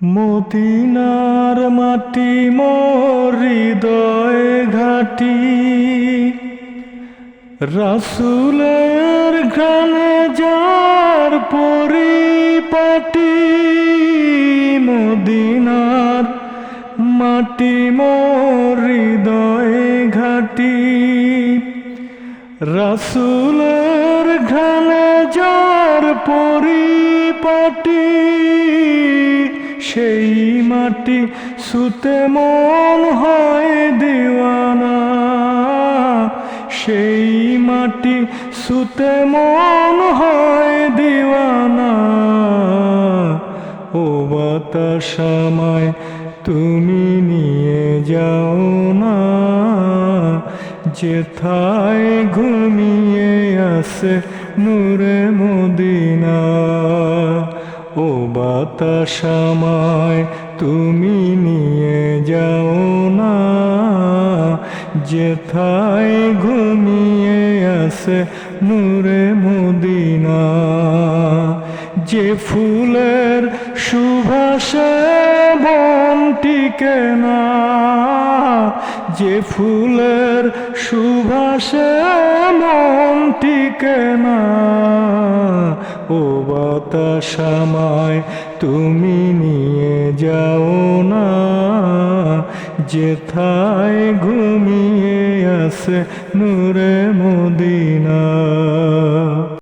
মদিনার মাটি মোর হৃদয় ঘাটি, রাসূলের ঘ্রাণে যার পরিপাটি। মদিনার মাটি মোর হৃদয় ঘাটি, রাসূলের ঘ্রাণে যার পরিপাটি। সেই মাটি ছুতে মন হয় দিওয়ানা, সেই মাটি ছুতে মন হয় দিওয়ানা। ও বাতাস আমায় তুমি নিয়ে যাও না, যেথায় ঘুমিয়ে আছে নূরে মদিনা। ও বাতাস আমায় তুমি নিয়ে যাও না, যেথায় ঘুমিয়ে আছে নূরে মদিনা। যে ফুলের সুবাসে মন টিকে না, যে ফুলের সুবাসে মন টিকে না। ও বাতাস আমায় তুমি নিয়ে যাও না, যেথায় ঘুমিয়ে আছে নূরে মদিনা।